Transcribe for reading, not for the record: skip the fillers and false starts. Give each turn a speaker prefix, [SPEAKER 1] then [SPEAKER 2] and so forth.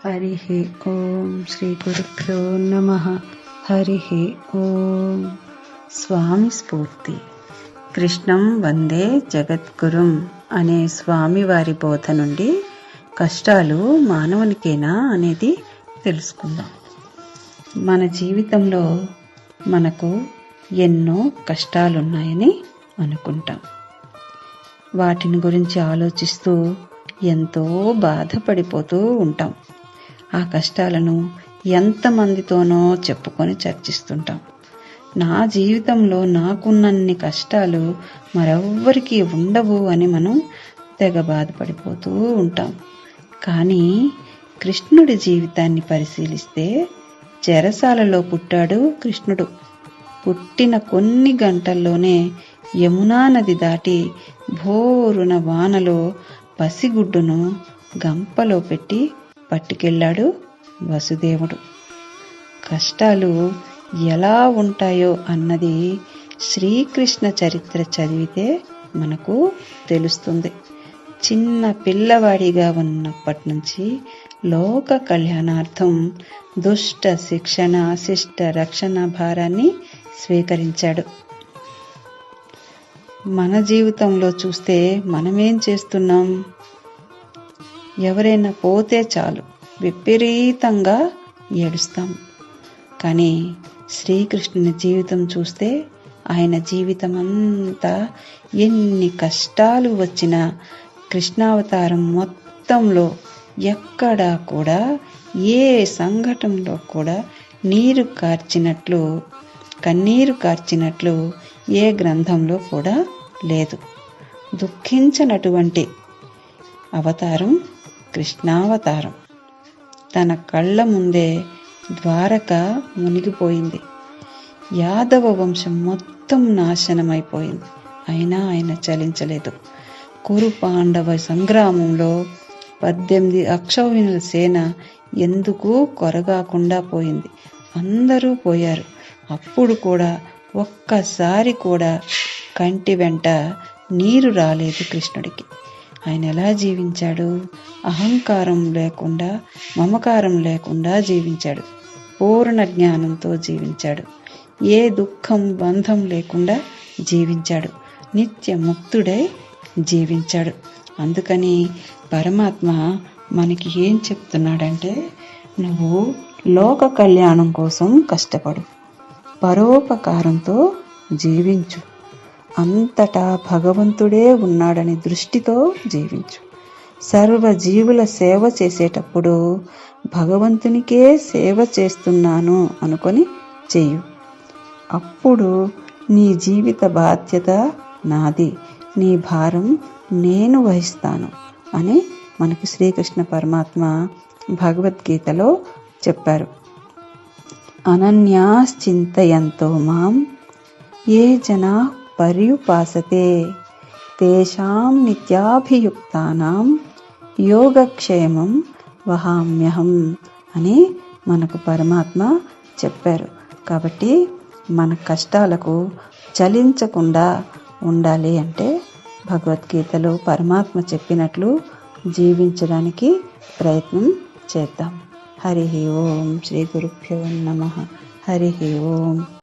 [SPEAKER 1] హరి ఓం శ్రీ గురుభ్యో నమః. హరి ఓం. స్వామి స్ఫూర్తి. కృష్ణం వందే జగద్గురుం అనే స్వామివారి బోధ నుండి కష్టాలు మానవునికేనా అనేది తెలుసుకుందాం. మన జీవితంలో మనకు ఎన్నో కష్టాలున్నాయని అనుకుంటాం. వాటిని గురించి ఆలోచిస్తూ ఎంతో బాధపడిపోతూ ఉంటాం. ఆ కష్టాలను ఎంతమందితోనో చెప్పుకొని చర్చిస్తుంటాం. నా జీవితంలో నాకున్నన్ని కష్టాలు మరెవ్వరికీ ఉండవు అని మనం తెగ బాధపడిపోతూ ఉంటాం. కానీ కృష్ణుడి జీవితాన్ని పరిశీలిస్తే చెరసాలలో పుట్టాడు కృష్ణుడు. పుట్టిన కొన్ని గంటల్లోనే యమునా నది దాటి భోరున వానలో పసిగుడ్డును గంపలో పెట్టి పట్టుకెళ్ళాడు వసుదేవుడు. కష్టాలు ఎలా ఉంటాయో అన్నది శ్రీకృష్ణ చరిత్ర చదివితే మనకు తెలుస్తుంది. చిన్న పిల్లవాడిగా ఉన్నప్పటి నుంచి లోక కళ్యాణార్థం దుష్ట శిక్షణ శిష్ట రక్షణ భారాన్ని స్వీకరించాడు. మన జీవితంలో చూస్తే మనమేం చేస్తున్నాం? ఎవరైనా పోతే చాలు విపరీతంగా ఏడుస్తాం. కానీ శ్రీకృష్ణుని జీవితం చూస్తే ఆయన జీవితం అంతా ఎన్ని కష్టాలు వచ్చినా కృష్ణావతారం మొత్తంలో ఎక్కడా కూడా ఏ సంఘటనలో కూడా కన్నీరు కార్చినట్లు ఏ గ్రంథంలో కూడా లేదు. దుఃఖించనటువంటి అవతారం కృష్ణావతారం. తన కళ్ళ ముందే ద్వారక మునిగిపోయింది. యాదవ వంశం మొత్తం నాశనమైపోయింది. అయినా ఆయన చలించలేదు. కురు పాండవ సంగ్రామంలో 18 అక్షౌహిణుల సేన ఎందుకు కొరగాకుండా పోయింది. అందరూ పోయారు. అప్పుడు కూడా ఒక్కసారి కూడా కంటి వెంట నీరు రాలేదు కృష్ణుడికి. ఆయన ఎలా జీవించాడు? అహంకారం లేకుండా మమకారం లేకుండా జీవించాడు. పూర్ణ జ్ఞానంతో జీవించాడు. ఏ దుఃఖం బంధం లేకుండా జీవించాడు. నిత్య ముక్తుడై జీవించాడు. అందుకని పరమాత్మ మనకి ఏం చెప్తున్నాడంటే, నువ్వు లోక కళ్యాణం కోసం కష్టపడు, పరోపకారంతో జీవించు, అంతటా భగవంతుడే ఉన్నాడని దృష్టితో జీవించు. సర్వజీవుల సేవ చేసేటప్పుడు భగవంతునికే సేవ చేస్తున్నాను అనుకొని చెయ్యు. అప్పుడు నీ జీవిత బాధ్యత నాది, నీ భారం నేను వహిస్తాను అని మనకు శ్రీకృష్ణ పరమాత్మ భగవద్గీతలో చెప్పారు. అనన్యాశ్చింతయంతో మాం ఏ జనా పర్యుపాసతే తేషాం నిత్యాభియుక్తానాం యోగక్షేమం వహామ్యహం అని మనకు పరమాత్మ చెప్పారు. కాబట్టి మన కష్టాలకు చలించకుండా ఉండాలి అంటే భగవద్గీతలో పరమాత్మ చెప్పినట్లు జీవించడానికి ప్రయత్నం చేద్దాం. హరి ఓం. శ్రీ గురుభ్యో నమః. హరి ఓం.